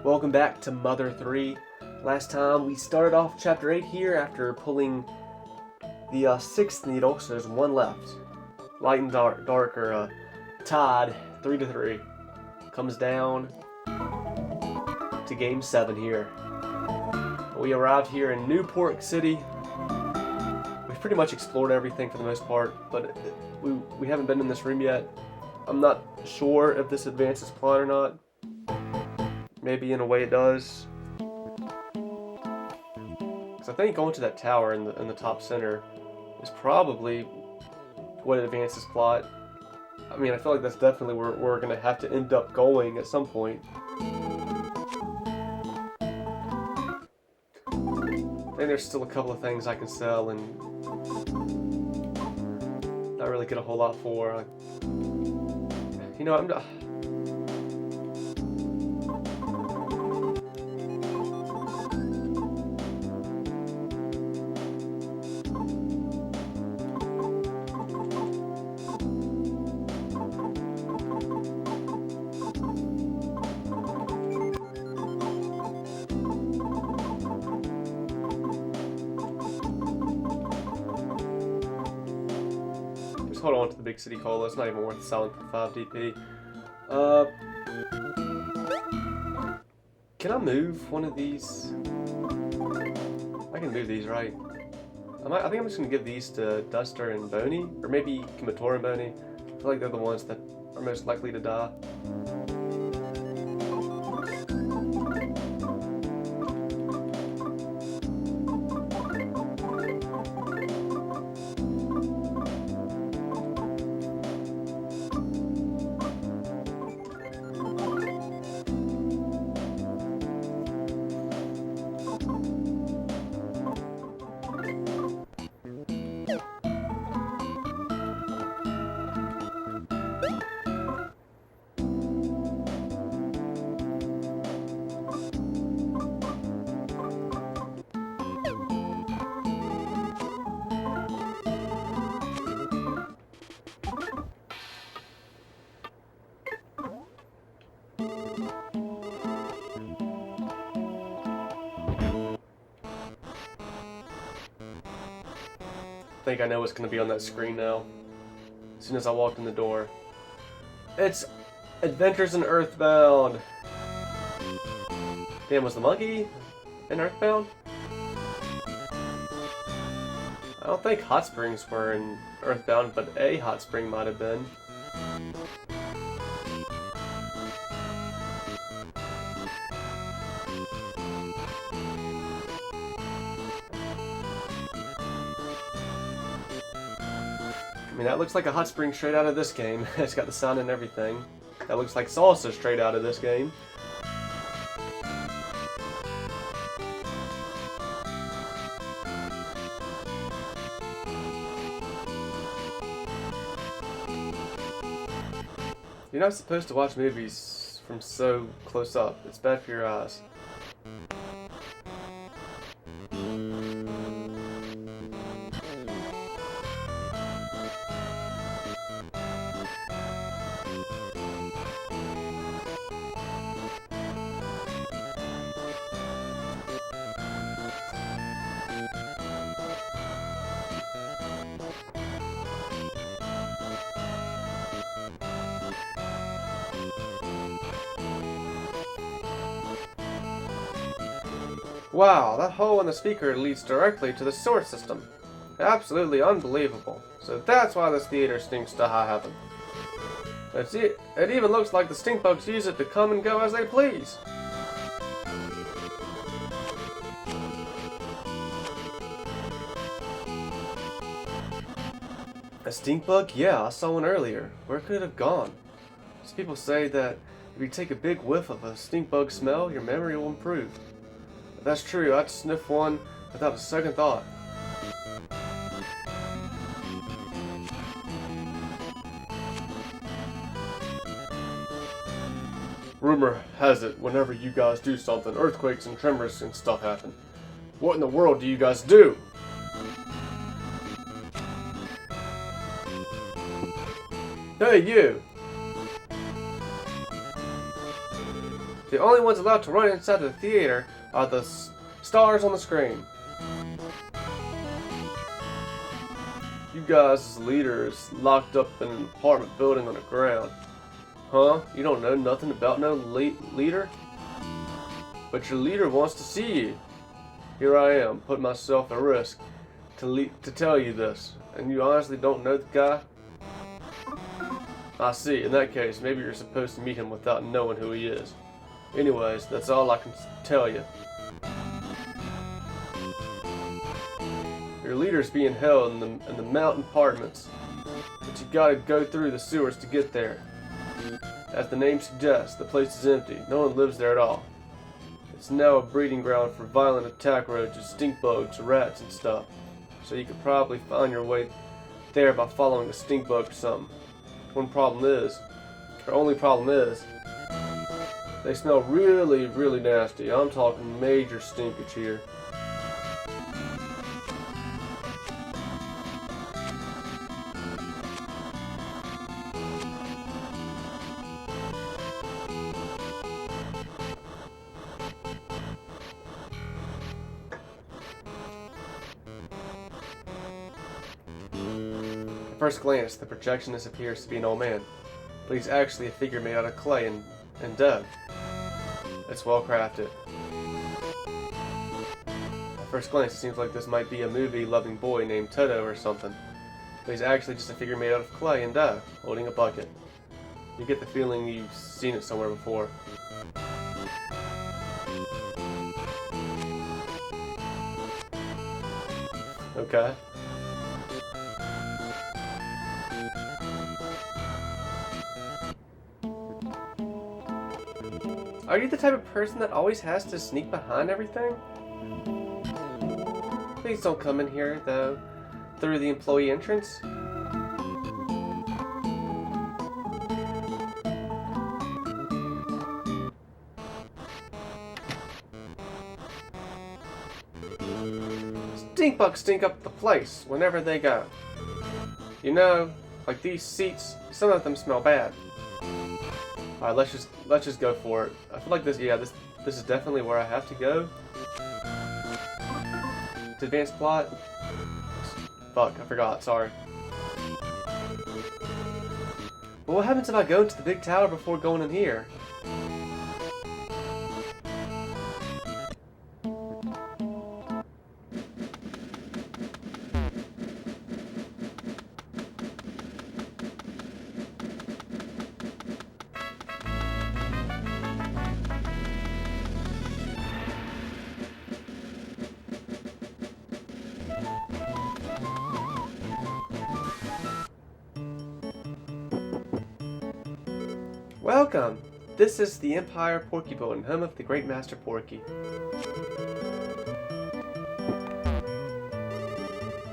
Welcome back to Mother 3. Last time we started off Chapter 8 here after pulling the 6th needle, so there's one left. Light and dark are tied 3-3. Comes down to Game 7 here. We arrived here in Newport City. We've pretty much explored everything for the most part, but we haven't been in this room yet. I'm not sure if this advances plot or not. Maybe in a way it does. Because I think going to that tower in the top center is probably what advances plot. I mean, I feel like that's definitely where we're going to have to end up going at some point. And there's still a couple of things I can sell and not really get a whole lot for. You know, I'm not... hold on to the big city cola. It's not even worth selling for 5 DP. Can I move one of these? I can move these, right? I think I'm just gonna give these to Duster and Boney, or maybe Kumatora and Boney. I feel like they're the ones that are most likely to die. I think I know what's going to be on that screen now. As soon as I walked in the door. It's Adventures in Earthbound! Damn, was the monkey in Earthbound? I don't think hot springs were in Earthbound, but a hot spring might have been. I mean, that looks like a hot spring straight out of this game. It's got the sun and everything. That looks like salsa straight out of this game. You're not supposed to watch movies from so close up. It's bad for your eyes. Wow, that hole in the speaker leads directly to the sewer system. Absolutely unbelievable. So that's why this theater stinks to high heaven. It even looks like the stink bugs use it to come and go as they please. A stink bug? Yeah, I saw one earlier. Where could it have gone? Some people say that if you take a big whiff of a stink bug smell, your memory will improve. If that's true, I'd sniff one without a second thought. Rumor has it, whenever you guys do something, earthquakes and tremors and stuff happen. What in the world do you guys do? Hey, you! The only ones allowed to run inside the theater are the stars on the screen. You guys as leaders locked up in an apartment building on the ground. Huh? You don't know nothing about no leader? But your leader wants to see you. Here I am, putting myself at risk to tell you this. And you honestly don't know the guy? I see. In that case, maybe you're supposed to meet him without knowing who he is. Anyways, that's all I can tell you. Your leader's being held in the mountain apartments, but you gotta go through the sewers to get there. As the name suggests, the place is empty. No one lives there at all. It's now a breeding ground for violent attack roaches, stink bugs, rats, and stuff. So you could probably find your way there by following a stink bug or something. Only problem is, they smell really, really nasty. I'm talking major stinkage here. At first glance, the projectionist appears to be an old man, but he's actually a figure made out of clay and dough. It's well crafted. At first glance, it seems like this might be a movie-loving boy named Toto or something, but he's actually just a figure made out of clay and dough, holding a bucket. You get the feeling you've seen it somewhere before. Okay. Are you the type of person that always has to sneak behind everything? Please don't come in here, though, through the employee entrance. Stink bugs stink up the place whenever they go. You know, like these seats, some of them smell bad. Alright, let's just go for it. I feel like this is definitely where I have to go. To advance plot. Fuck, I forgot, sorry. But what happens if I go into the big tower before going in here? Welcome! This is the Empire Porky Building, home of the Great Master Porky.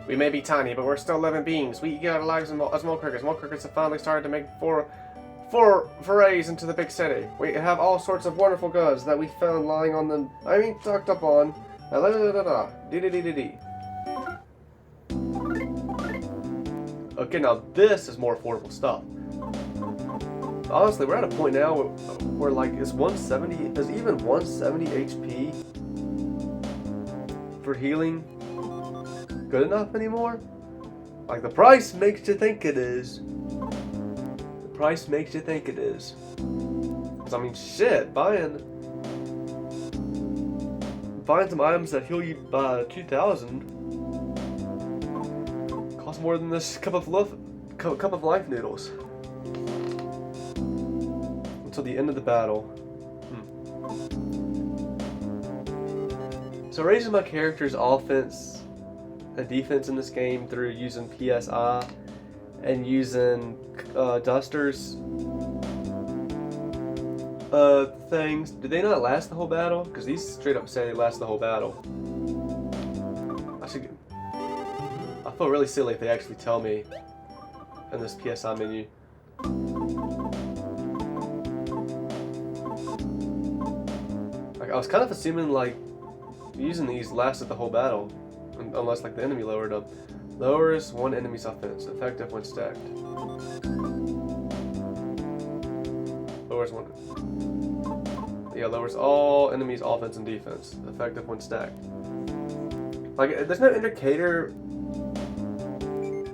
We may be tiny, but we're still living beings. We eat our lives as mole crickets. Mole crickets have finally started to make four forays into the big city. We have all sorts of wonderful goods that we found lying on the... tucked up on... Okay, now this is more affordable stuff. Honestly, we're at a point now where like, is even 170 HP for healing good enough anymore? Like, the price makes you think it is. The price makes you think it is. 'Cause I mean, shit, buying some items that heal you by 2,000 costs more than this cup of life noodles. Until the end of the battle. So raising my character's offense and defense in this game through using PSI and using dusters things, do they not last the whole battle? Because these straight up say they last the whole battle. I feel really silly if they actually tell me in this PSI menu. I was kind of assuming like using these lasted the whole battle, unless like the enemy lowered them. Lowers one enemy's offense, effective when stacked. Lowers one. Yeah, lowers all enemies' offense and defense. Effective when stacked. Like, there's no indicator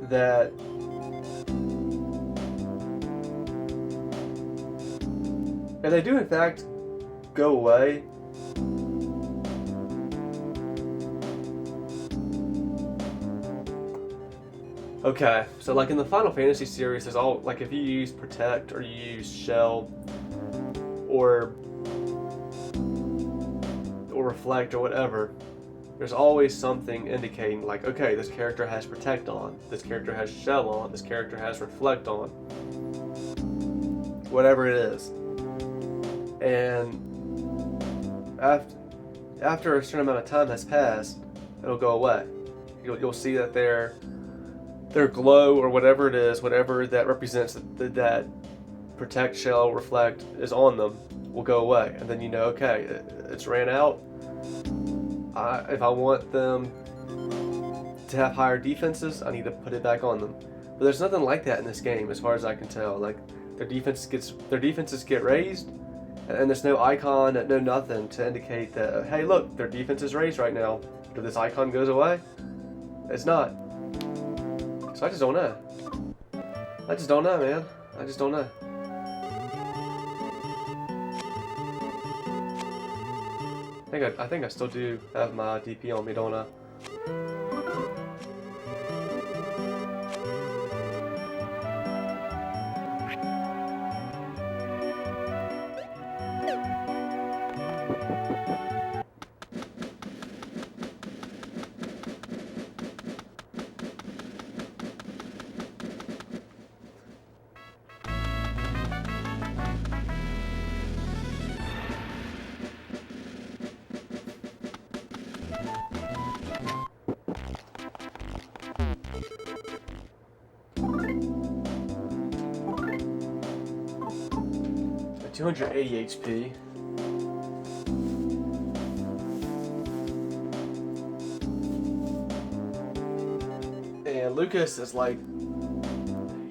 that if they do in fact go away, okay, so like in the Final Fantasy series, there's all, like if you use Protect or you use Shell or Reflect or whatever, there's always something indicating like, okay, this character has Protect on, this character has Shell on, this character has Reflect on, whatever it is. And after a certain amount of time has passed, it'll go away. You'll see that their glow or whatever it is, whatever that represents that Protect, Shell, Reflect is on them, will go away. And then you know, okay, it's ran out. If I want them to have higher defenses, I need to put it back on them. But there's nothing like that in this game, as far as I can tell. Like their defenses get raised, and there's no icon, no nothing to indicate that, hey, look, their defense is raised right now. If this icon goes away, it's not. So I just don't know. I just don't know, man. I just don't know. I think I still do have my DP on me, don't I? At 280 HP. And Lucas is like,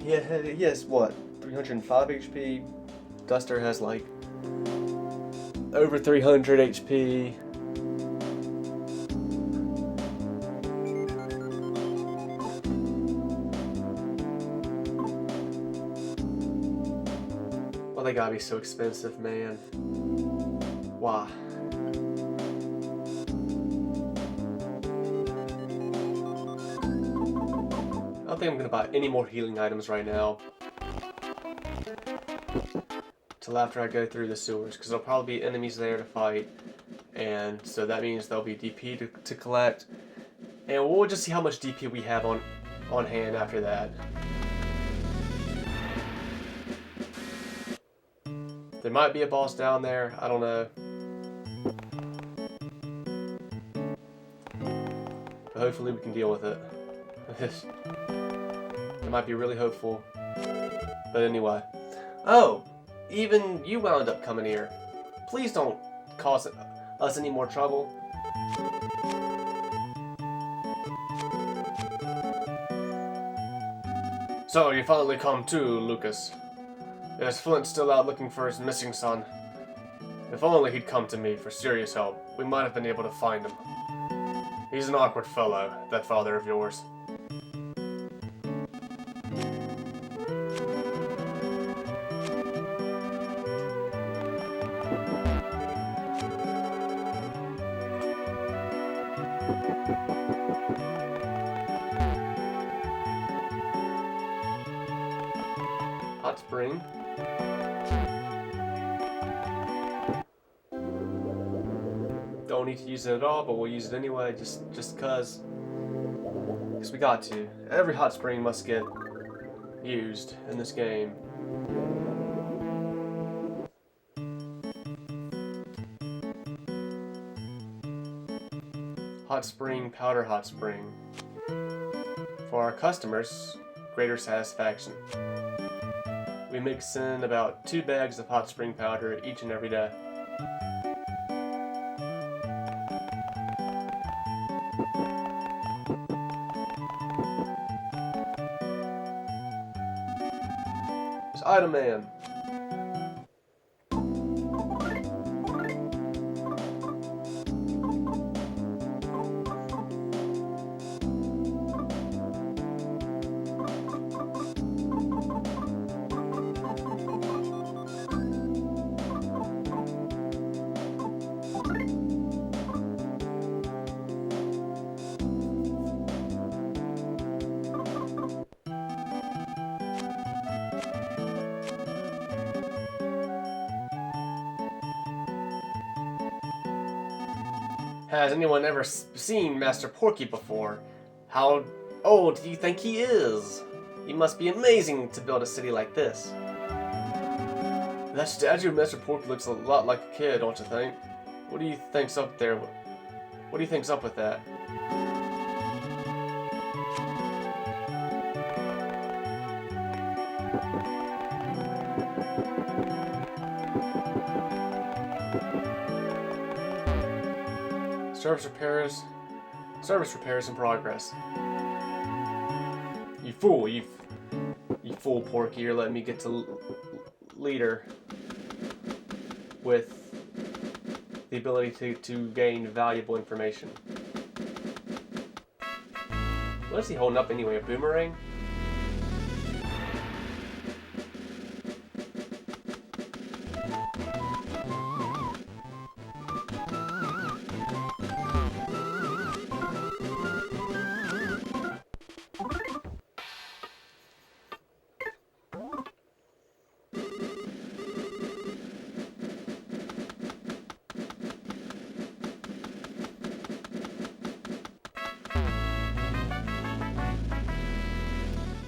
he has what, 305 HP? Duster has like over 300 HP. Well, they gotta be so expensive, man. Why? I don't think I'm gonna buy any more healing items right now till after I go through the sewers, because there'll probably be enemies there to fight, and so that means there'll be DP to collect, and we'll just see how much DP we have on hand after that. There might be a boss down there, I don't know. But hopefully we can deal with it. It might be really hopeful. But anyway. Oh! Even you wound up coming here. Please don't cause us any more trouble. So, you finally come too, Lucas. Is Flint still out looking for his missing son? If only he'd come to me for serious help, we might have been able to find him. He's an awkward fellow, that father of yours. Hot spring. Don't need to use it at all, but we'll use it anyway, just cause we got to. Every hot spring must get used in this game. Hot spring, powder hot spring. For our customers, greater satisfaction. We mix in about 2 bags of hot spring powder each and every day. There's Item Man. Has anyone ever seen Master Porky before? How old do you think he is? He must be amazing to build a city like this. That statue of Master Porky looks a lot like a kid, don't you think? What do you think's up there? What do you think's up with that? Service repairs in progress. You fool, Porky! You're letting me get to leader with the ability to gain valuable information. What is he holding up anyway? A boomerang?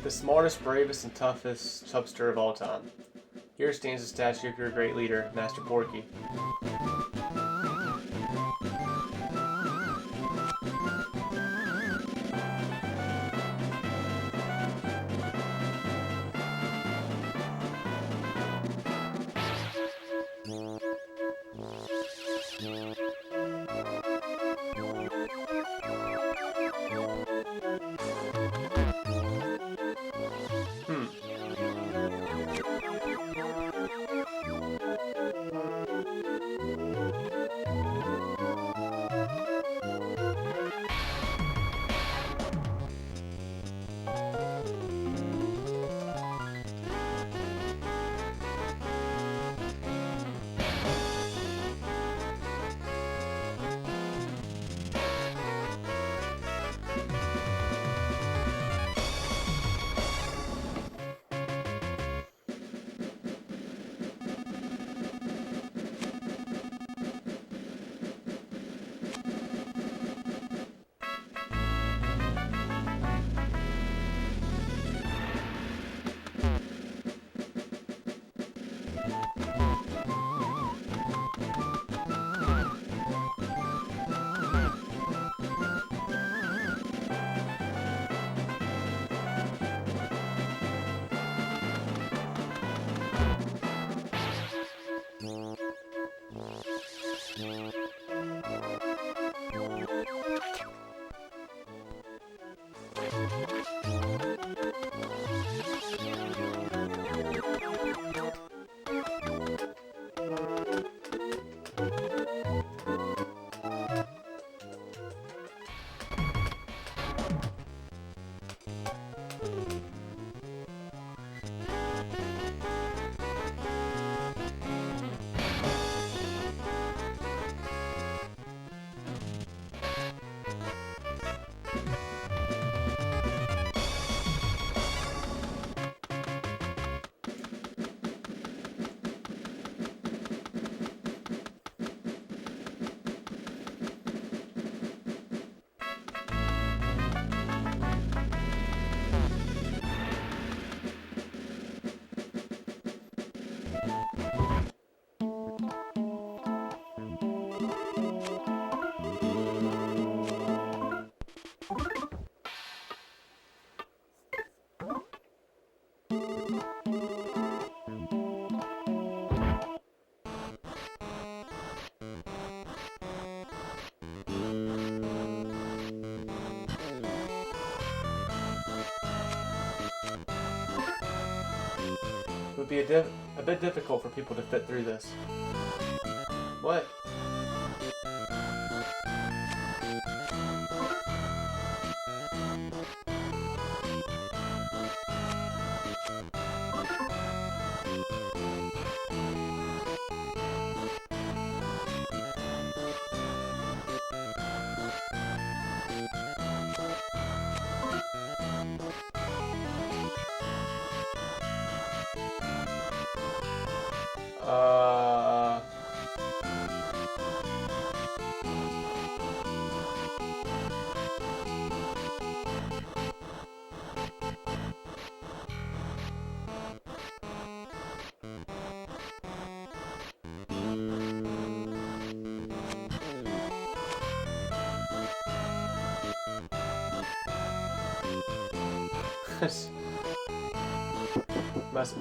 The smartest, bravest, and toughest chubster of all time. Here stands the statue of your great leader, Master Porky. It would be a bit difficult for people to fit through this. What?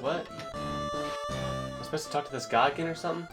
What? Am I supposed to talk to this guy again or something?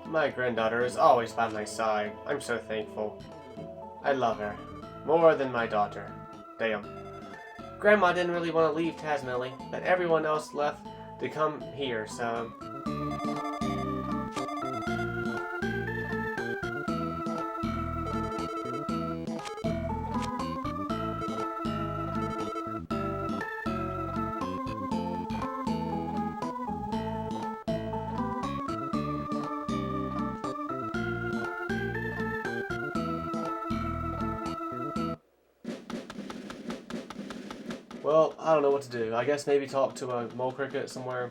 My granddaughter is always by my side. I'm so thankful. I love her. More than my daughter. Damn. Grandma didn't really want to leave Tazmily, but everyone else left to come here, so... Well, I don't know what to do. I guess maybe talk to a mole cricket somewhere.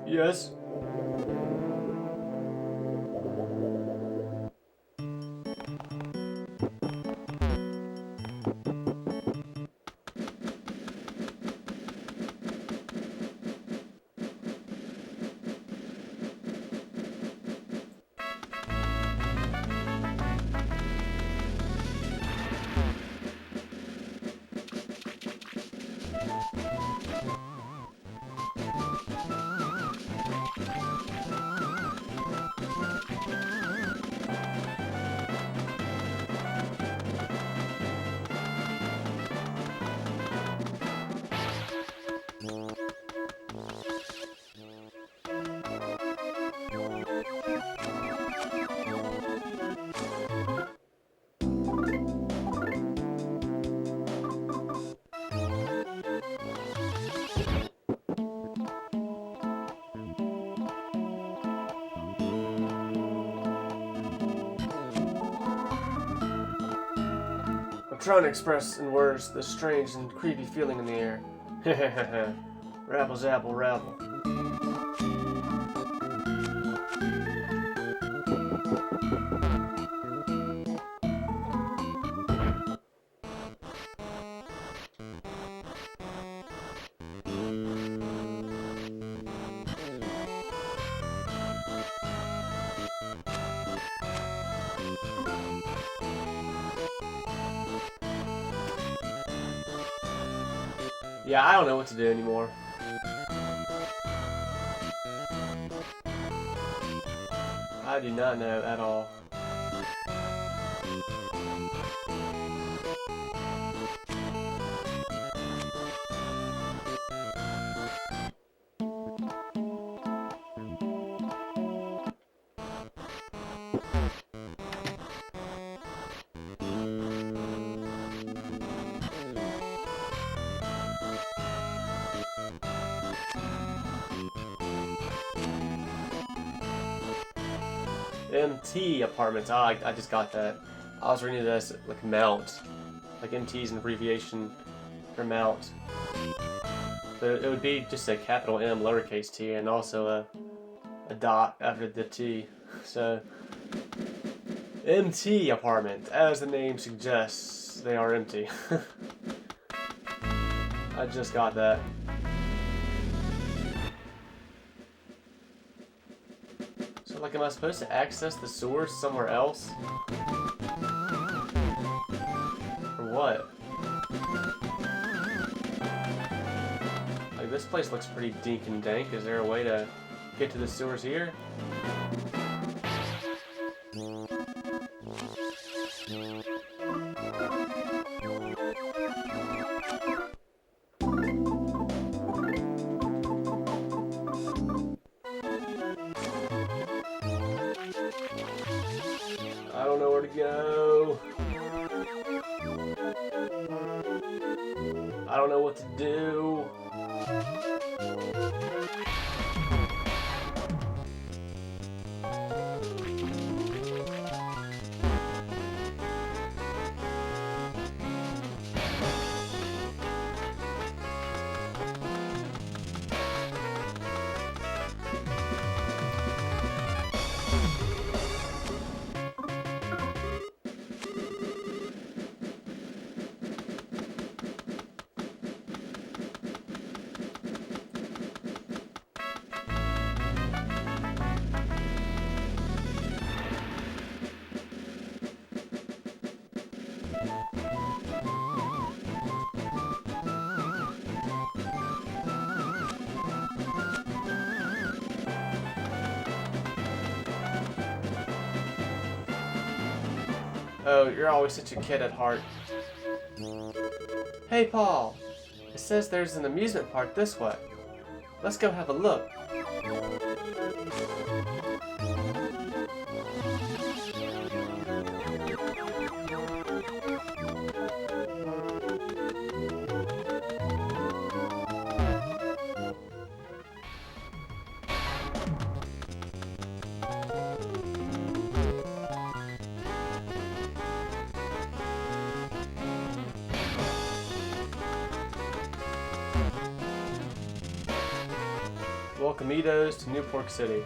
Yes? I'm trying to express in words the strange and creepy feeling in the air. Rabble zabble rabble. Yeah, I don't know what to do anymore. I do not know at all. MT apartments. Ah, I just got that. I was reading this like Mount. Like MT is an abbreviation for Mount. But it would be just a capital M lowercase t and also a dot after the T. So MT apartment, as the name suggests, they are empty. I just got that. So like, am I supposed to access the source somewhere else? Or what? Like, this place looks pretty dink and dank. Is there a way to get to the sewers here? I don't know where to go. I don't know what to do. Oh, you're always such a kid at heart. Hey, Paul. It says there's an amusement park this way. Let's go have a look. Welcomeitos to Newport City.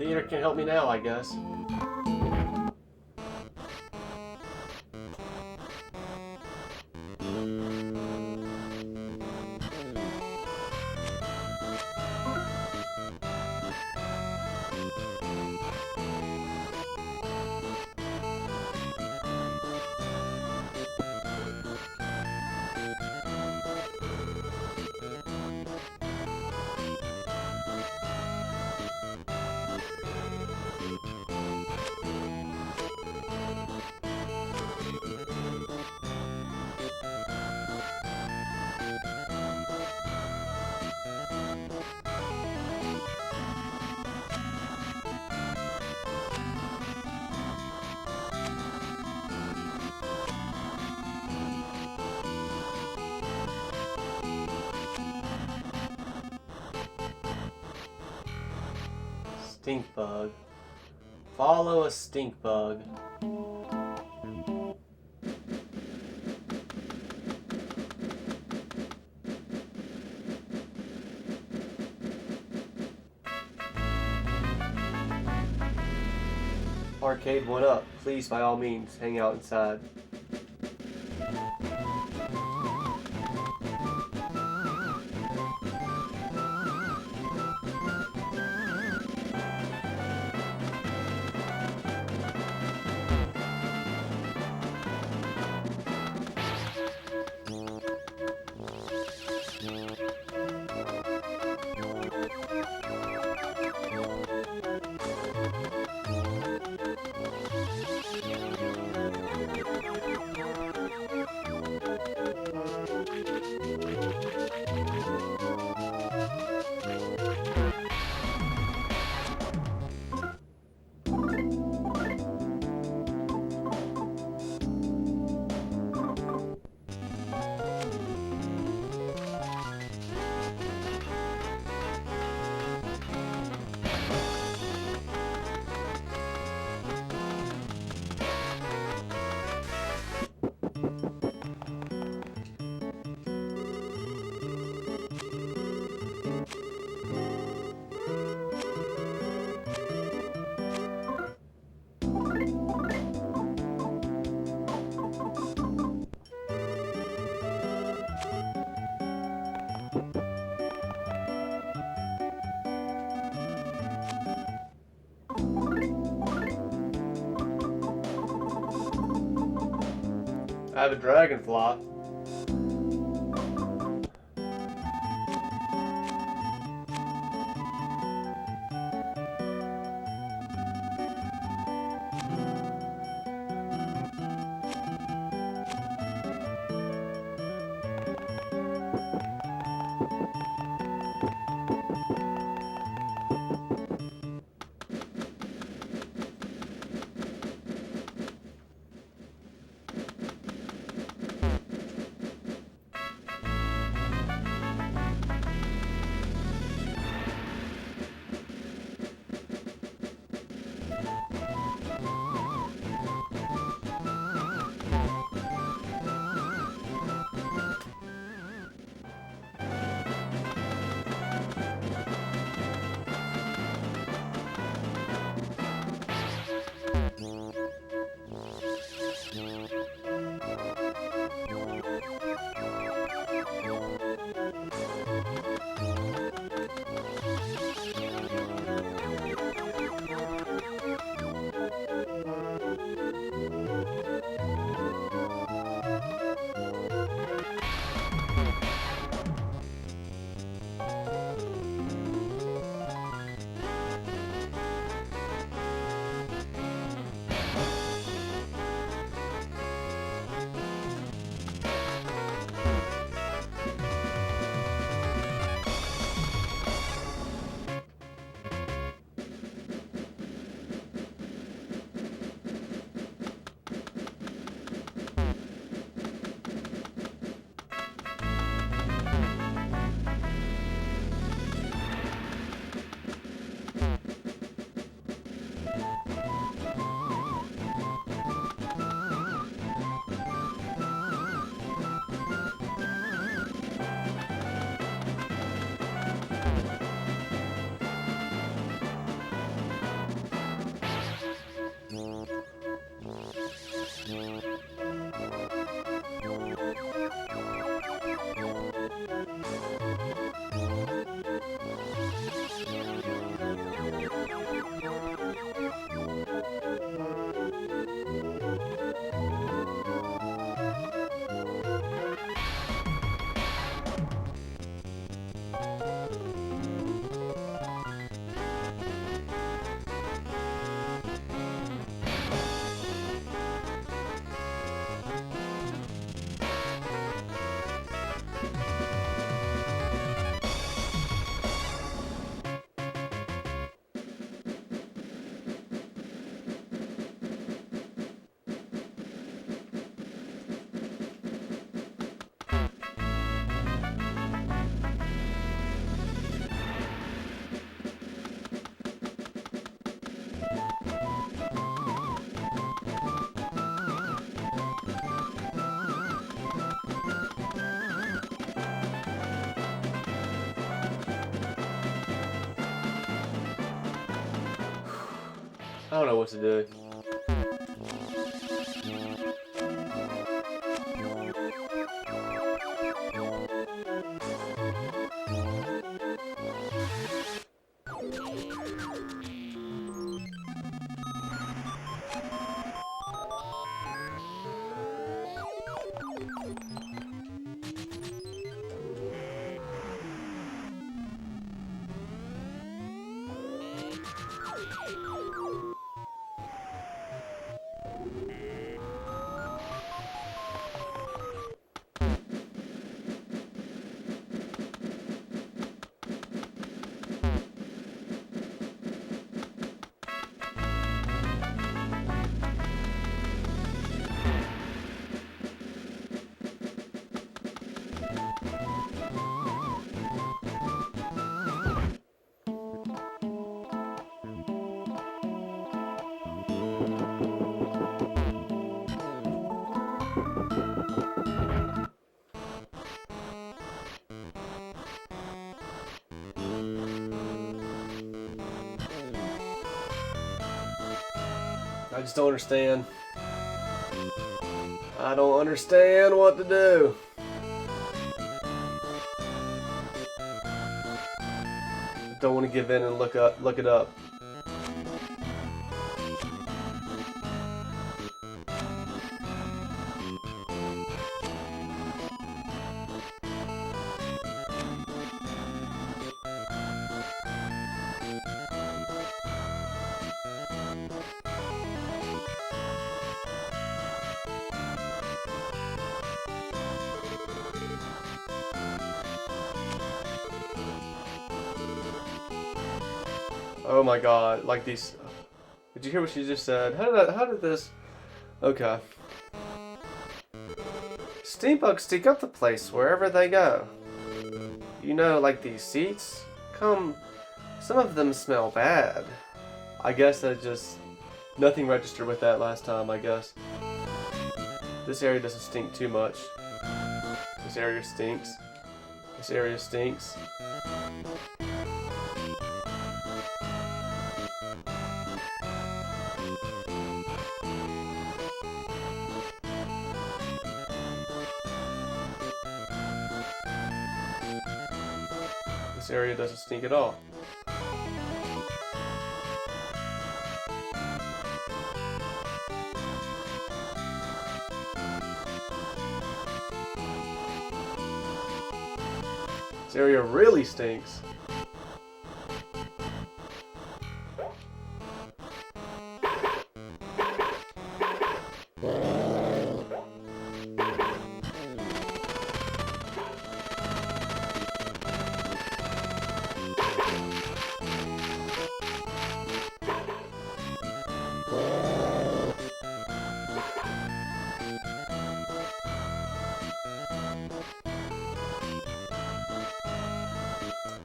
Theater can help me now, I guess. Stink bug. Follow a stink bug. Arcade 1-up. Please, by all means, hang out inside. I have a dragonfly. I don't know what to do. I just don't understand. I don't understand what to do. Don't want to give in and look it up. Oh my god, like these. Did you hear what she just said? How did this? Okay. Stink bugs stink up the place wherever they go. You know, like these seats? Some of them smell bad. I guess that just, nothing registered with that last time, I guess. This area doesn't stink too much. This area stinks. This area stinks. This area doesn't stink at all. This area really stinks.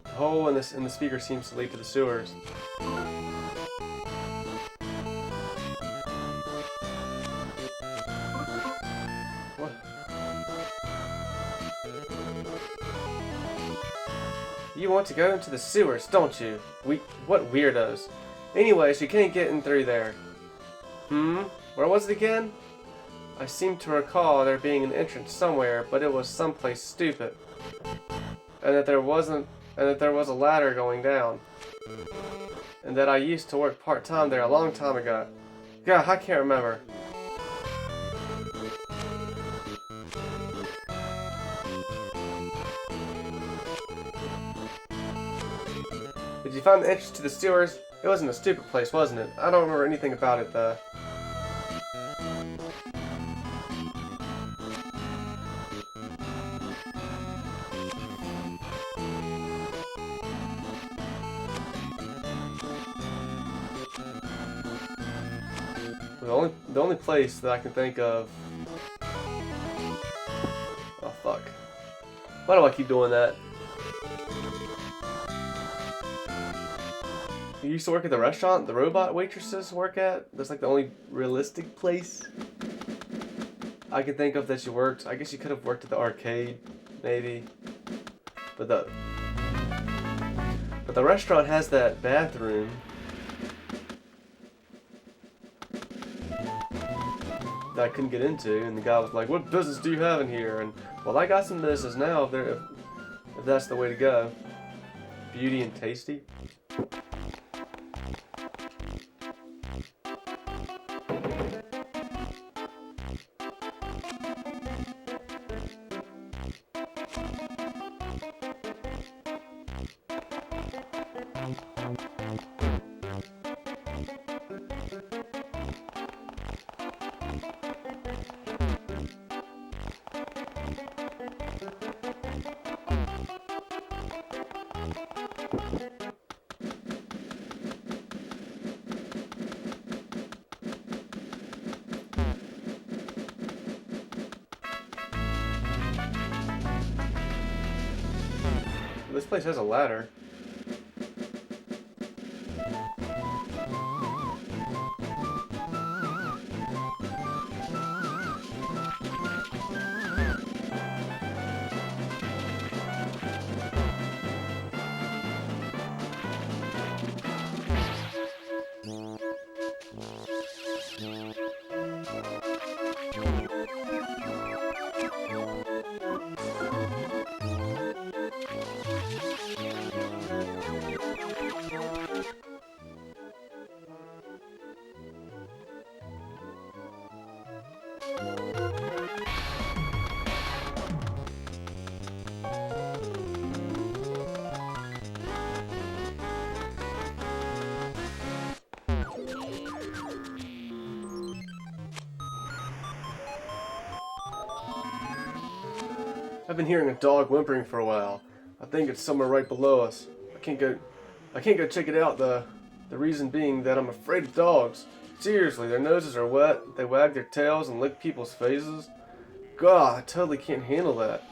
The hole in the speaker seems to lead to the sewers. What? You want to go into the sewers, don't you? What weirdos. Anyways, you can't get in through there. Where was it again? I seem to recall there being an entrance somewhere, but it was someplace stupid. And that there was a ladder going down. And that I used to work part-time there a long time ago. God, I can't remember. Did you find the entrance to the sewers? It wasn't a stupid place, wasn't it? I don't remember anything about it, though. The only place that I can think of. Oh fuck! Why do I keep doing that? You used to work at the restaurant the robot waitresses work at? That's like the only realistic place I can think of that you worked. I guess you could have worked at the arcade, maybe. But the restaurant has that bathroom. that I couldn't get into, and the guy was like, "What business do you have in here?" And well, I got some business now. If that's the way to go. Beauty and tasty. This place has a ladder. I've been hearing a dog whimpering for a while. I think it's somewhere right below us. I can't go check it out. The reason being that I'm afraid of dogs. Seriously, their noses are wet, they wag their tails and lick people's faces. God, I totally can't handle that.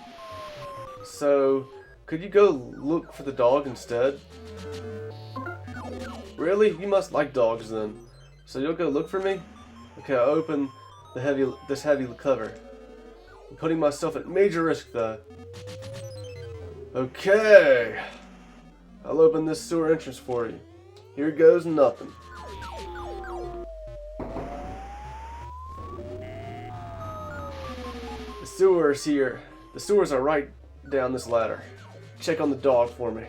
So, could you go look for the dog instead? Really? You must like dogs then. So you'll go look for me? Okay, I'll open this heavy cover. I'm putting myself at major risk though. Okay. I'll open this sewer entrance for you. Here goes nothing. The sewer's here. The sewers are right down this ladder. Check on the dog for me.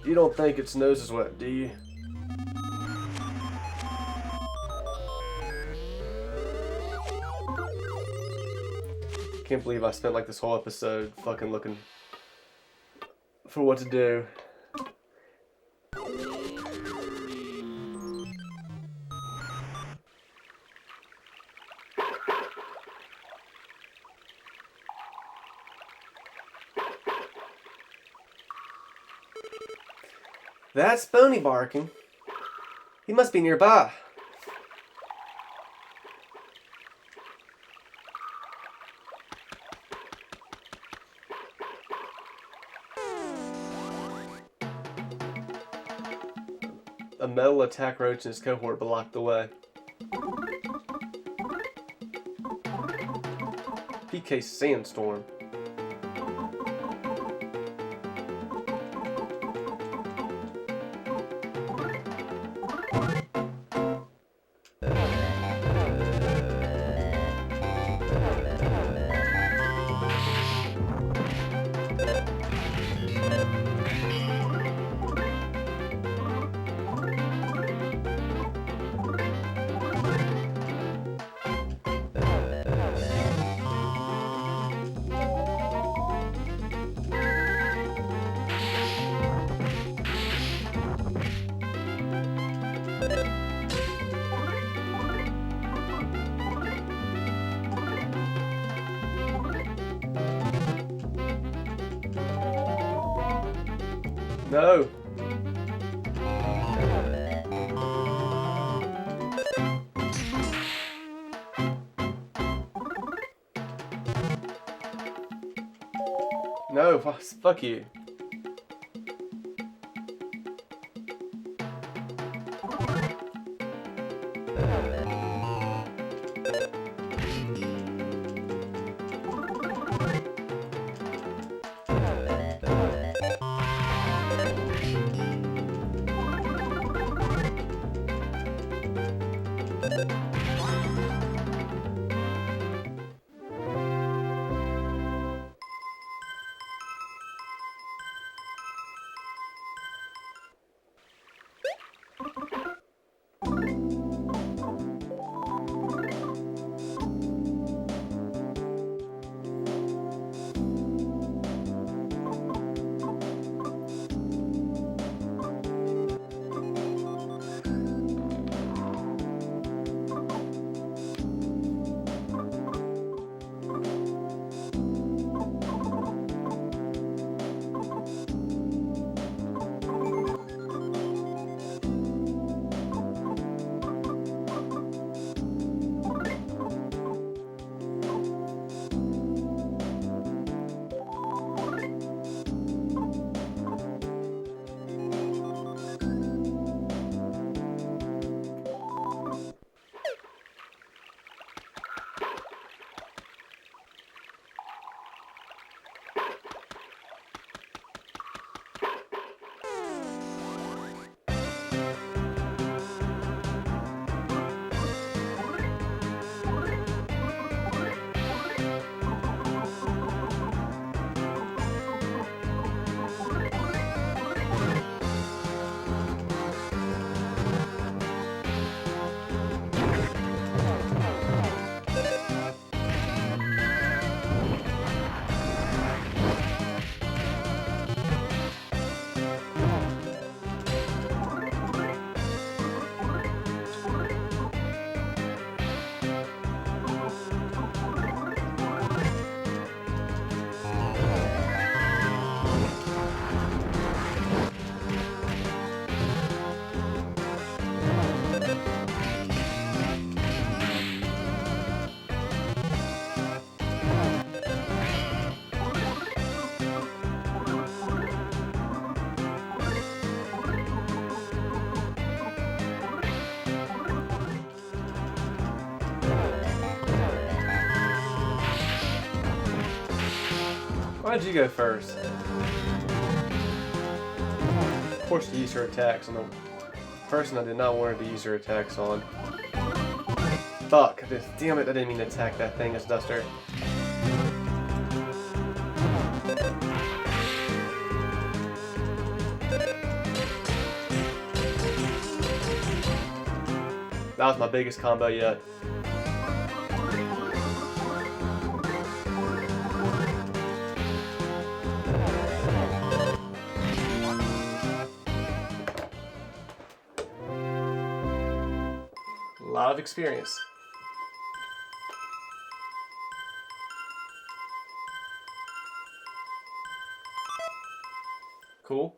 You don't think its nose is wet, do you? Can't believe I spent like this whole episode fucking looking for what to do. That's Boney barking. He must be nearby. A metal attack roach and his cohort blocked the way. PK Sandstorm. No. No, fuck you. Why'd you go first? Of course you use her attacks on the person I did not want her to use her attacks on. Fuck. Damn it, I didn't mean to attack that thing as Duster. That was my biggest combo yet. A lot of experience. Cool.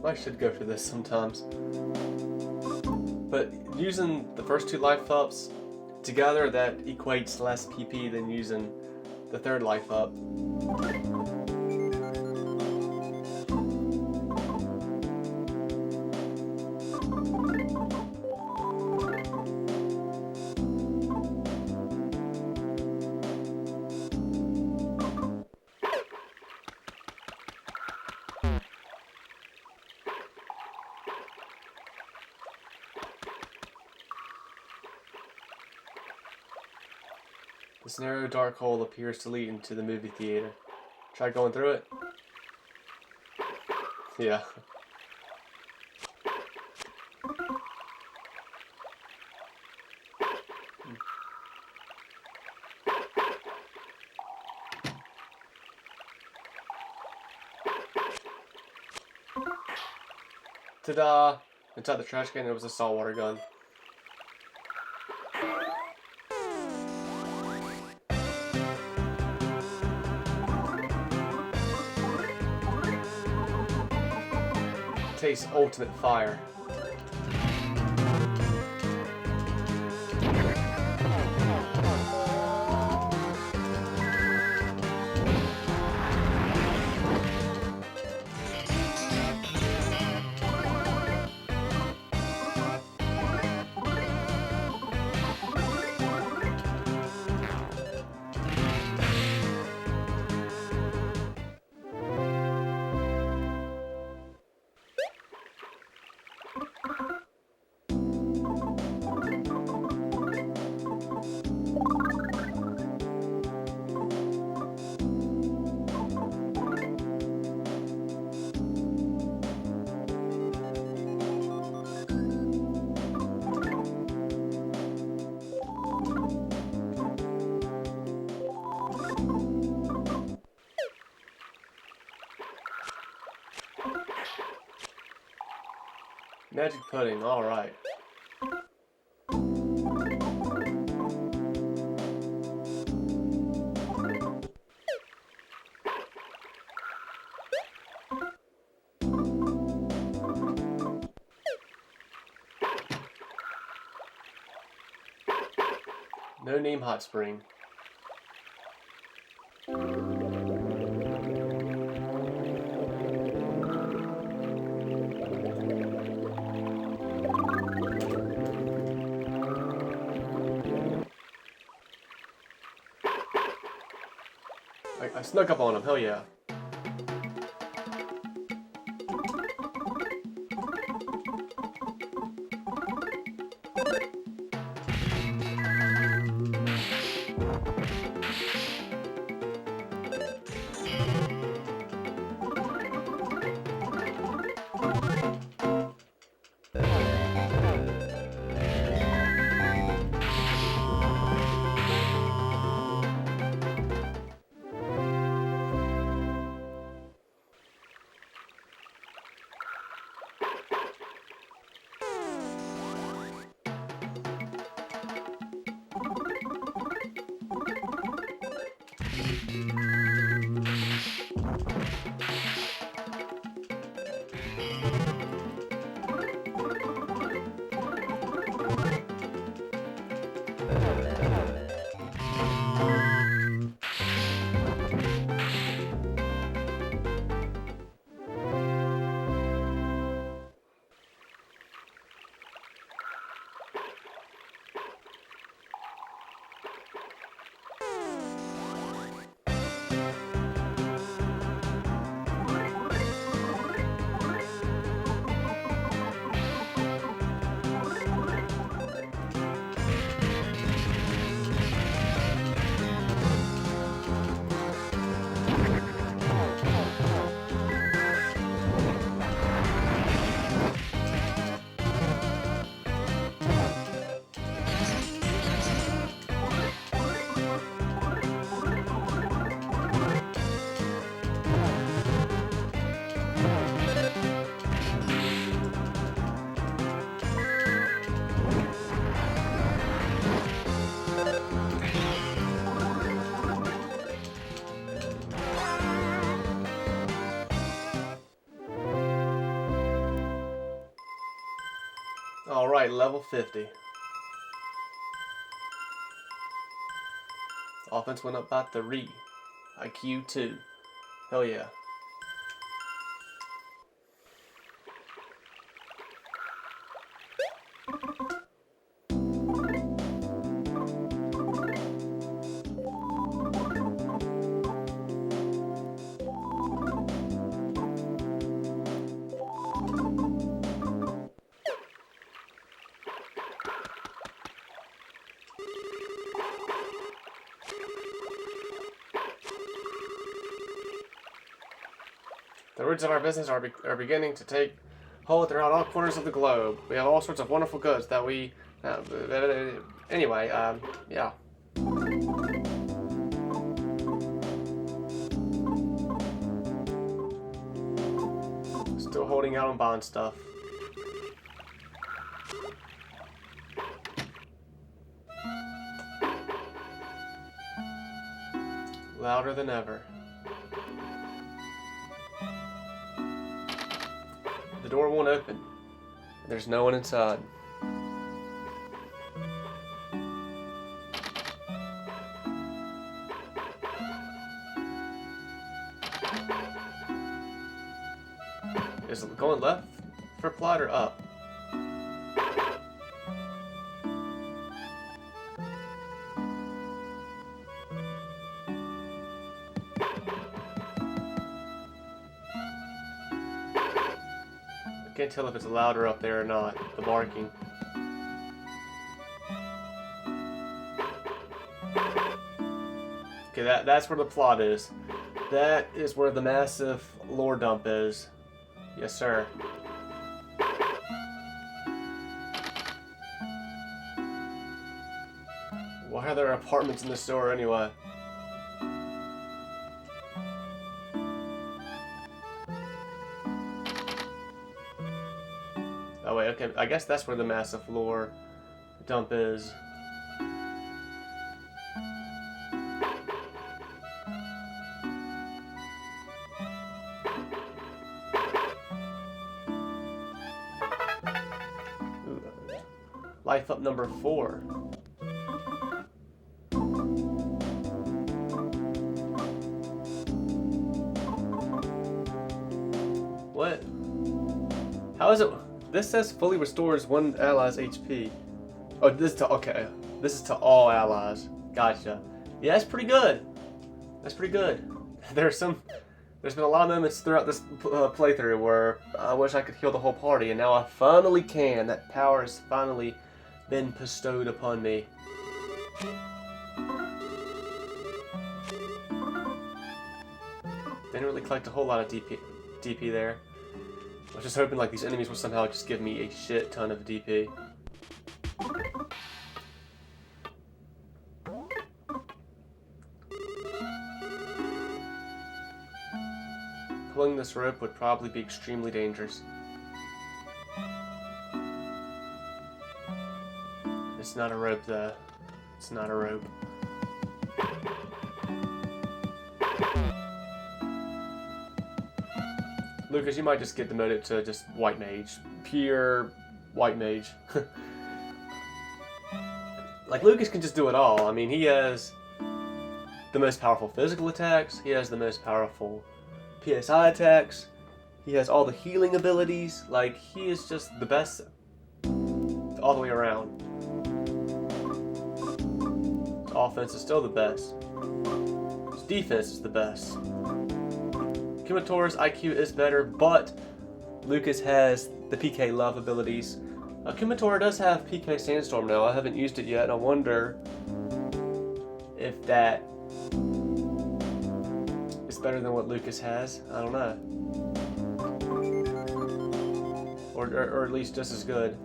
I should go for this sometimes. But using the first two life ups together, that equates less PP than using the third life up. This narrow dark hole appears to lead into the movie theater. Try going through it? Yeah. Ta-da! Inside the trash can there was a saltwater gun. Tastes ultimate fire. Magic pudding, alright. No name hot spring. I snuck up on him, hell yeah. Alright, level 50. Offense went up by 3. IQ 2. Hell yeah. The roots of our business are beginning to take hold throughout all corners of the globe. We have all sorts of wonderful goods that we... anyway, yeah. Still holding out on bond stuff. Louder than ever. The door won't open. There's no one inside. Is it going left for plot or up? I can't tell if it's louder up there or not, the barking. Okay, that's where the plot is. That is where the massive lore dump is. Yes, sir. Why are there apartments in the store anyway? Oh wait, okay, I guess that's where the massive lore dump is. Ooh. Life up number 4. What? How is it? This says fully restores one ally's HP. Oh, this to okay. This is to all allies. Gotcha. Yeah, that's pretty good. That's pretty good. There's been a lot of moments throughout this playthrough where I wish I could heal the whole party, and now I finally can. That power has finally been bestowed upon me. Didn't really collect a whole lot of DP there. I was just hoping like these enemies would somehow just give me a shit ton of DP. Pulling this rope would probably be extremely dangerous. It's not a rope though. It's not a rope. Lucas, you might just get demoted to just white mage. Pure white mage. Like, Lucas can just do it all. I mean, he has the most powerful physical attacks. He has the most powerful PSI attacks. He has all the healing abilities. Like, he is just the best all the way around. His offense is still the best. His defense is the best. Kumator's IQ is better, but Lucas has the PK Love abilities. Kumator does have PK Sandstorm now. I haven't used it yet, and I wonder if that is better than what Lucas has. I don't know. Or at least just as good.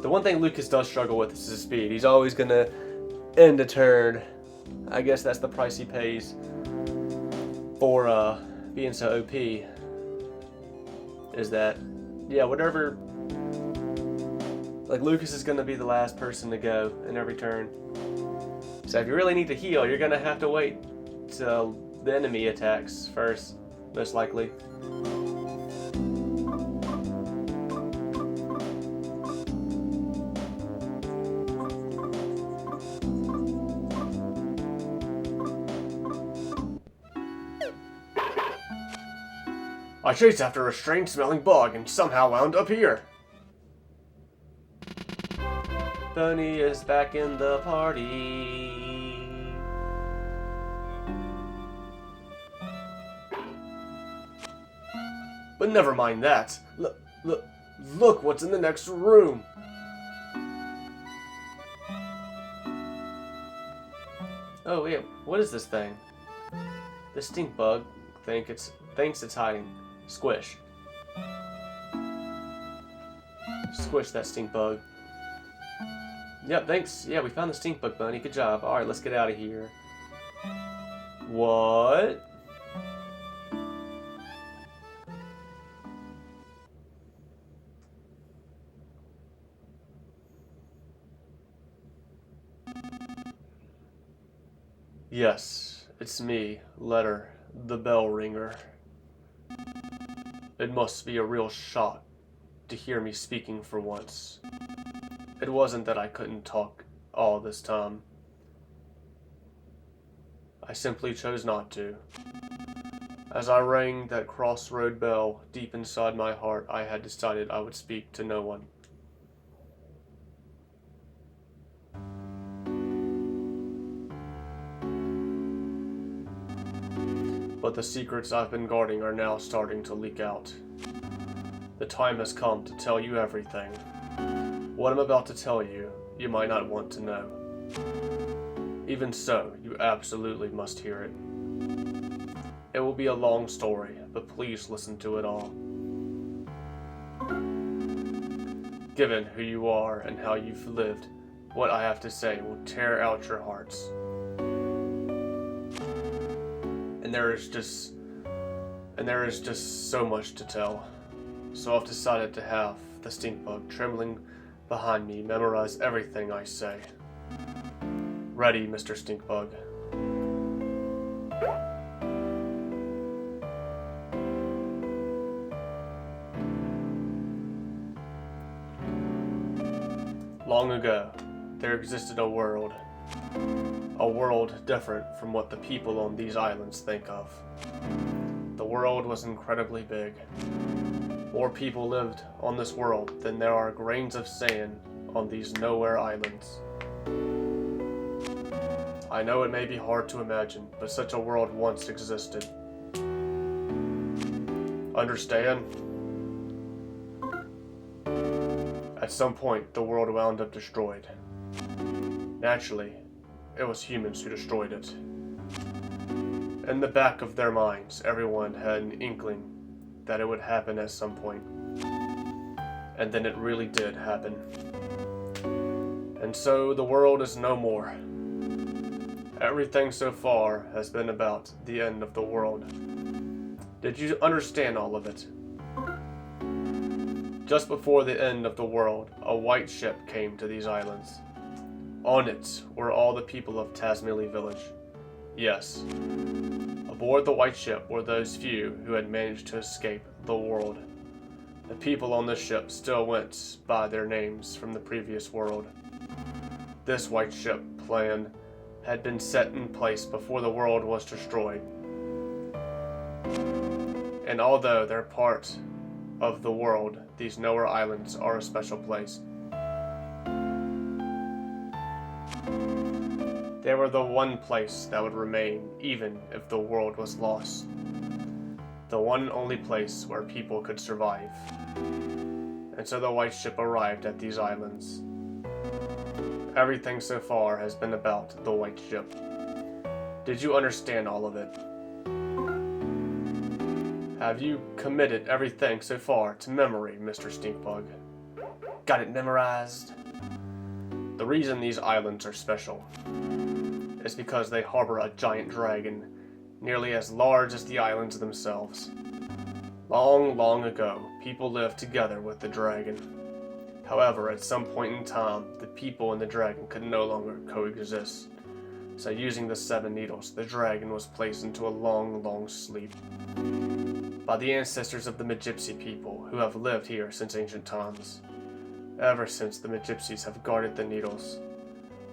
The one thing Lucas does struggle with is his speed. He's always going to end a turn. I guess that's the price he pays for being so OP, is that, yeah, whatever, like, Lucas is going to be the last person to go in every turn. So if you really need to heal, you're going to have to wait till the enemy attacks first, most likely. I chased after a strange-smelling bug and somehow wound up here. Bunny is back in the party. But never mind that. Look what's in the next room. Oh yeah, what is this thing? The stink bug thinks it's hiding. Squish. Squish that stink bug. Yep, thanks. Yeah, we found the stink bug, Bunny. Good job. Alright, let's get out of here. What? Yes, it's me, Letter, the bell ringer. It must be a real shock to hear me speaking for once. It wasn't that I couldn't talk all this time. I simply chose not to. As I rang that crossroad bell deep inside my heart, I had decided I would speak to no one. But the secrets I've been guarding are now starting to leak out. The time has come to tell you everything. What I'm about to tell you, you might not want to know. Even so, you absolutely must hear it. It will be a long story, but please listen to it all. Given who you are and how you've lived, what I have to say will tear out your hearts. And there is just so much to tell. So I've decided to have the stink bug trembling behind me memorize everything I say. Ready, Mr. Stinkbug. Long ago, there existed a world different from what the people on these islands think of. The world was incredibly big. More people lived on this world than there are grains of sand on these nowhere islands. I know it may be hard to imagine, but such a world once existed. Understand? At some point, the world wound up destroyed. Naturally, it was humans who destroyed it. In the back of their minds, everyone had an inkling that it would happen at some point. And then it really did happen. And so the world is no more. Everything so far has been about the end of the world. Did you understand all of it? Just before the end of the world, a white ship came to these islands. On it were all the people of Tazmily Village. Yes. Aboard the white ship were those few who had managed to escape the world. The people on this ship still went by their names from the previous world. This white ship plan had been set in place before the world was destroyed. And although they're part of the world, these nowhere islands are a special place. They were the one place that would remain even if the world was lost. The one and only place where people could survive. And so the white ship arrived at these islands. Everything so far has been about the white ship. Did you understand all of it? Have you committed everything so far to memory, Mr. Stinkbug? Got it memorized? The reason these islands are special is because they harbor a giant dragon nearly as large as the islands themselves. Long, long ago, people lived together with the dragon. However, at some point in time, the people and the dragon could no longer coexist. So using the 7 needles, the dragon was placed into a long, long sleep by the ancestors of the Magypsy people who have lived here since ancient times. Ever since, the Magypsies have guarded the needles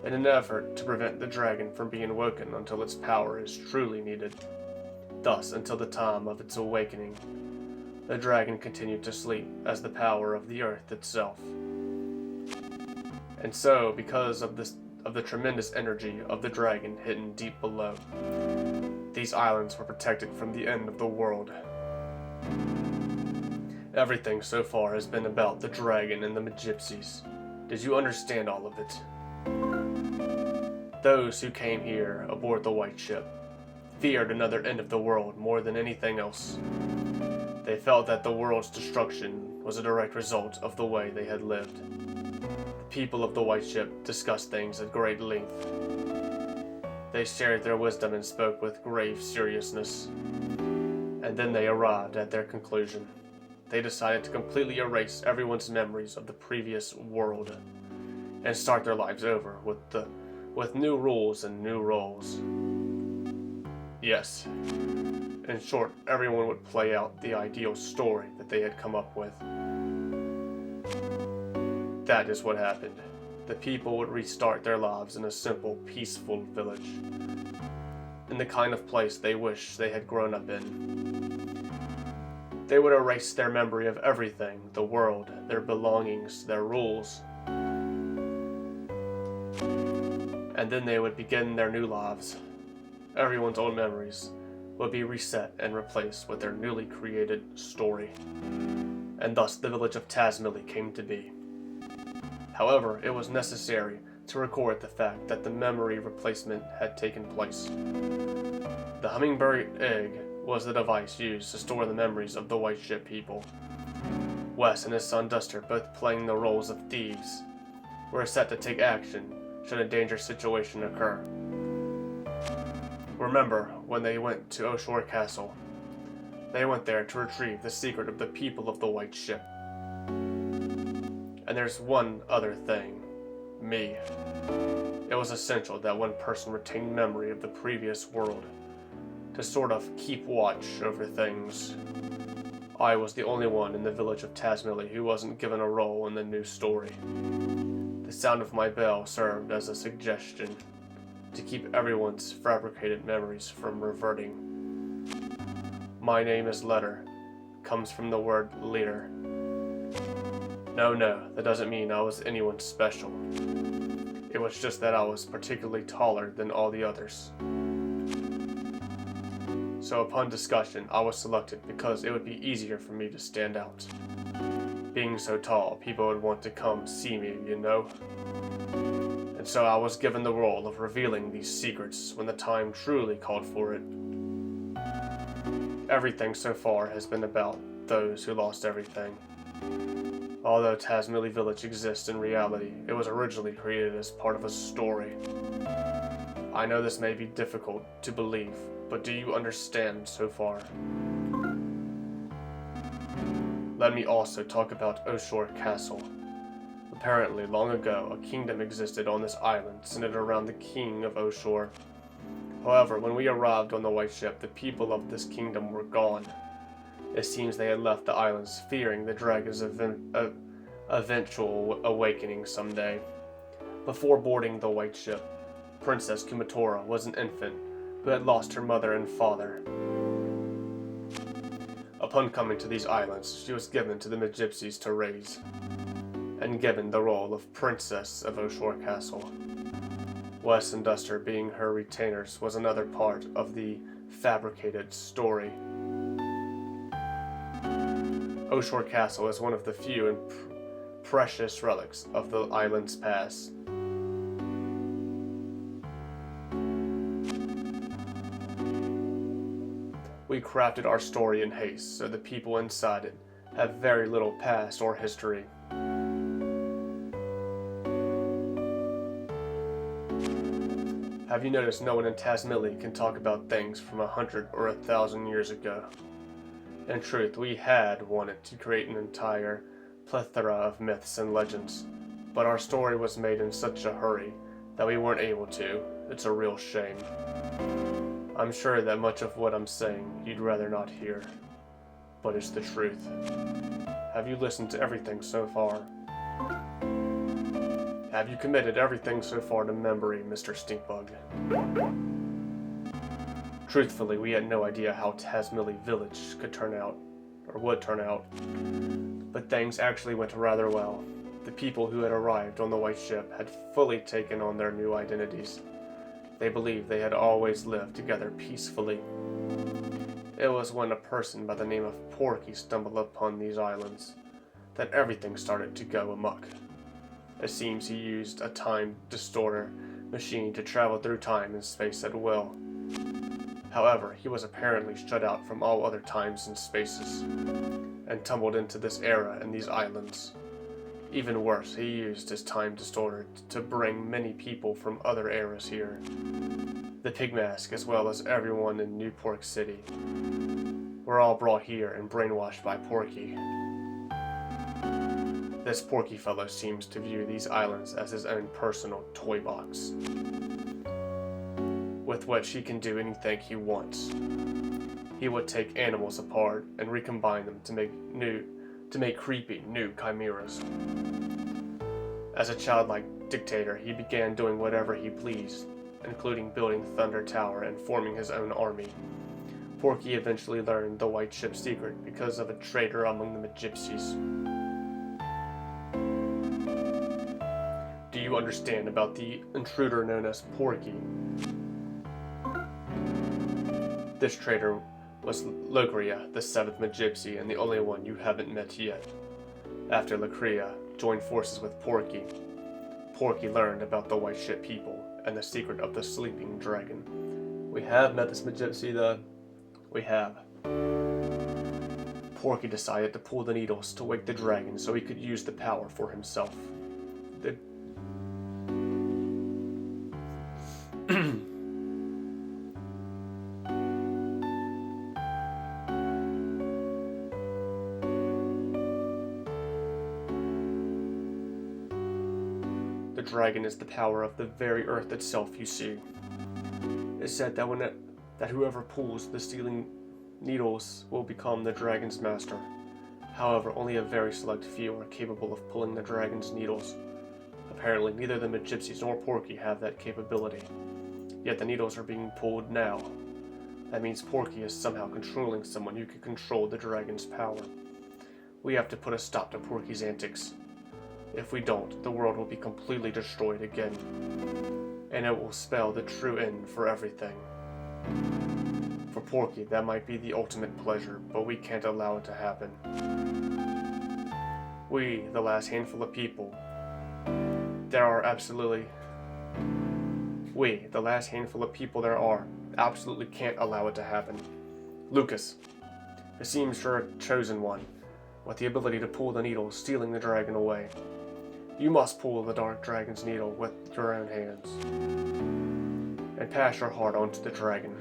in an effort to prevent the dragon from being woken until its power is truly needed. Thus, until the time of its awakening, The dragon continued to sleep as the power of the earth itself. And so, because of the tremendous energy of the dragon hidden deep below, these islands were protected from the end of the world. Everything so far has been about the dragon and the Magypsies. Did you understand all of it? Those who came here aboard the White Ship feared another end of the world more than anything else. They felt that the world's destruction was a direct result of the way they had lived. The people of the White Ship discussed things at great length. They shared their wisdom and spoke with grave seriousness. And then they arrived at their conclusion. They decided to completely erase everyone's memories of the previous world and start their lives over with new rules and new roles. Yes. In short, everyone would play out the ideal story that they had come up with. That is what happened. The people would restart their lives in a simple, peaceful village, in the kind of place they wish they had grown up in. They would erase their memory of everything, the world, their belongings, their rules. And then they would begin their new lives. Everyone's old memories would be reset and replaced with their newly created story. And thus the village of Tazmily came to be. However, it was necessary to record the fact that the memory replacement had taken place. The hummingbird egg was the device used to store the memories of the White Ship people. Wes and his son Duster, both playing the roles of thieves, were set to take action should a dangerous situation occur. Remember when they went to Oshore Castle? They went there to retrieve the secret of the people of the White Ship. And there's one other thing. Me. It was essential that one person retain memory of the previous world, to sort of keep watch over things. I was the only one in the village of Tazmily who wasn't given a role in the new story. The sound of my bell served as a suggestion to keep everyone's fabricated memories from reverting. My name is Letter, comes from the word leader. No, that doesn't mean I was anyone special. It was just that I was particularly taller than all the others. So upon discussion, I was selected because it would be easier for me to stand out. Being so tall, people would want to come see me, you know? And so I was given the role of revealing these secrets when the time truly called for it. Everything so far has been about those who lost everything. Although Tazmily Village exists in reality, it was originally created as part of a story. I know this may be difficult to believe, but do you understand so far? Let me also talk about Oshore Castle. Apparently, long ago, a kingdom existed on this island, centered around the king of Oshore. However, when we arrived on the White Ship, the people of this kingdom were gone. It seems they had left the islands, fearing the dragon's eventual awakening someday. Before boarding the White Ship, Princess Kumatora was an infant who had lost her mother and father. Upon coming to these islands, she was given to the Magypsies to raise, and given the role of Princess of Oshore Castle. Wes and Duster, being her retainers, was another part of the fabricated story. Oshore Castle is one of the few and precious relics of the island's past. We crafted our story in haste, so the people inside it have very little past or history. Have you noticed no one in Tazmily can talk about things from 100 or 1,000 years ago? In truth, we had wanted to create an entire plethora of myths and legends, but our story was made in such a hurry that we weren't able to. It's a real shame. I'm sure that much of what I'm saying you'd rather not hear, but it's the truth. Have you listened to everything so far? Have you committed everything so far to memory, Mr. Stinkbug? Truthfully, we had no idea how Tazmily Village could turn out, or would turn out. But things actually went rather well. The people who had arrived on the white ship had fully taken on their new identities. They believed they had always lived together peacefully. It was when a person by the name of Porky stumbled upon these islands that everything started to go amok. It seems he used a time distorter machine to travel through time and space at will. However, he was apparently shut out from all other times and spaces, and tumbled into this era and these islands. Even worse, he used his time distorter to bring many people from other eras here. The Pigmask, as well as everyone in New Pork City, were all brought here and brainwashed by Porky. This Porky fellow seems to view these islands as his own personal toy box, with which he can do anything he wants. He would take animals apart and recombine them to make creepy new chimeras. As a childlike dictator, he began doing whatever he pleased, including building Thunder Tower and forming his own army. Porky eventually learned the white ship's secret because of a traitor among the Magypsies. Do you understand about the intruder known as Porky? This traitor was Locria, the seventh Magypsy, and the only one you haven't met yet. After Locria joined forces with Porky, Porky learned about the white ship people and the secret of the sleeping dragon. We have met this Magypsy, though. We have. Porky decided to pull the needles to wake the dragon so he could use the power for himself. The dragon is the power of the very earth itself, you see. It's said that whoever pulls the stealing needles will become the dragon's master. However, only a very select few are capable of pulling the dragon's needles. Apparently, neither the Magypsies nor Porky have that capability. Yet the needles are being pulled now. That means Porky is somehow controlling someone who can control the dragon's power. We have to put a stop to Porky's antics. If we don't, the world will be completely destroyed again. And it will spell the true end for everything. For Porky, that might be the ultimate pleasure, but we can't allow it to happen. We, the last handful of people, there absolutely can't allow it to happen. Lucas, it seems you're a chosen one, with the ability to pull the needle, stealing the dragon away. You must pull the dark dragon's needle with your own hands, and pass your heart on to the dragon.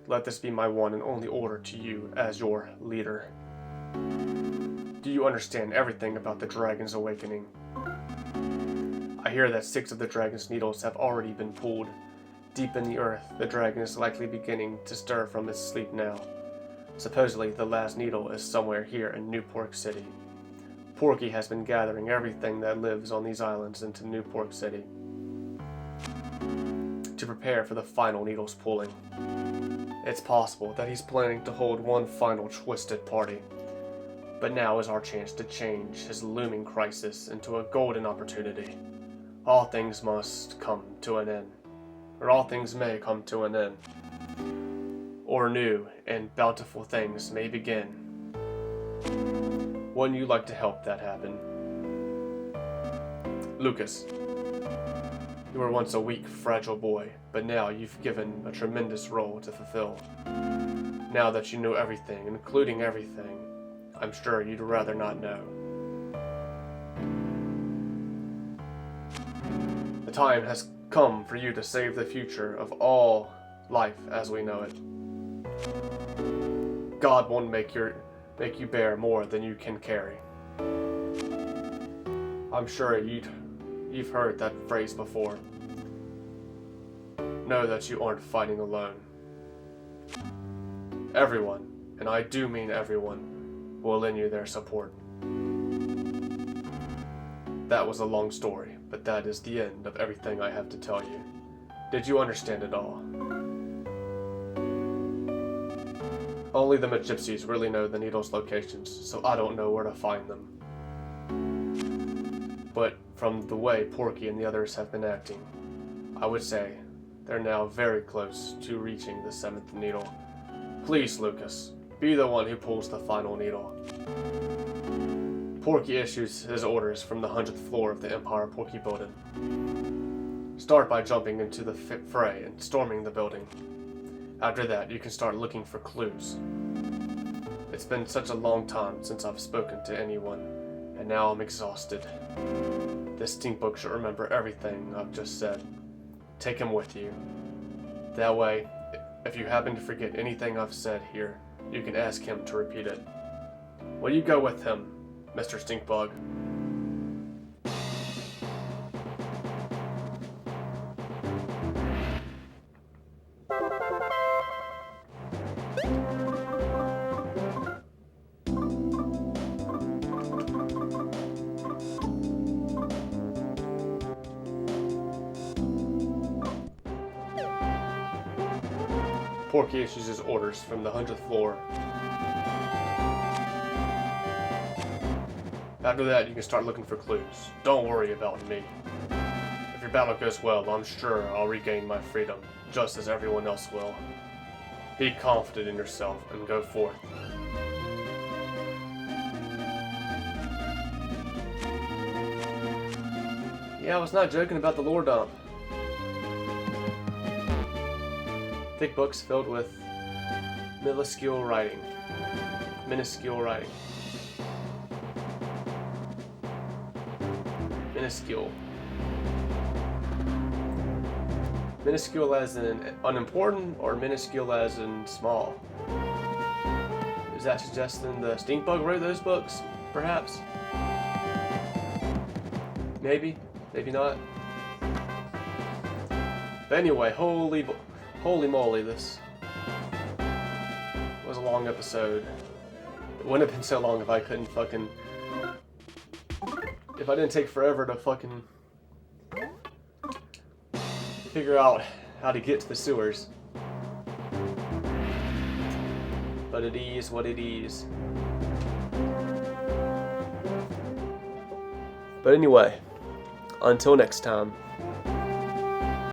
Let this be my one and only order to you as your leader. Do you understand everything about the dragon's awakening? I hear that 6 of the dragon's needles have already been pulled. Deep in the earth, the dragon is likely beginning to stir from its sleep now. Supposedly, the last needle is somewhere here in New Pork City. Porky has been gathering everything that lives on these islands into New Pork City to prepare for the final needle's pulling. It's possible that he's planning to hold one final twisted party. But now is our chance to change his looming crisis into a golden opportunity. All things must come to an end. Or all things may come to an end. Or new and bountiful things may begin. Wouldn't you like to help that happen? Lucas, you were once a weak, fragile boy, but now you've given a tremendous role to fulfill. Now that you know everything, including everything, I'm sure you'd rather not know. The time has come for you to save the future of all life as we know it. God won't make you bear more than you can carry. I'm sure you've heard that phrase before. Know that you aren't fighting alone. Everyone, and I do mean everyone, will lend you their support. That was a long story, but that is the end of everything I have to tell you. Did you understand it all? Only the Gypsies really know the needles' locations, so I don't know where to find them. But from the way Porky and the others have been acting, I would say they're now very close to reaching the 7th needle. Please, Lucas, be the one who pulls the final needle. Porky issues his orders from the 100th floor of the Empire Porky building. Start by jumping into the fray and storming the building. After that, you can start looking for clues. It's been such a long time since I've spoken to anyone, and now I'm exhausted. This stink bug should remember everything I've just said. Take him with you. That way, if you happen to forget anything I've said here, you can ask him to repeat it. Will you go with him, Mr. Stinkbug? Porky issues his orders from the 100th floor. After that, you can start looking for clues. Don't worry about me. If your battle goes well, I'm sure I'll regain my freedom, just as everyone else will. Be confident in yourself and go forth. Yeah, I was not joking about the lore dump. Thick books filled with minuscule writing. Minuscule. Minuscule as in unimportant, or minuscule as in small? Is that suggesting the Stinkbug wrote those books, perhaps? Maybe, maybe not. But anyway, holy moly, this was a long episode. It wouldn't have been so long if I couldn't if I didn't take forever to figure out how to get to the sewers. But it is what it is. But anyway, until next time.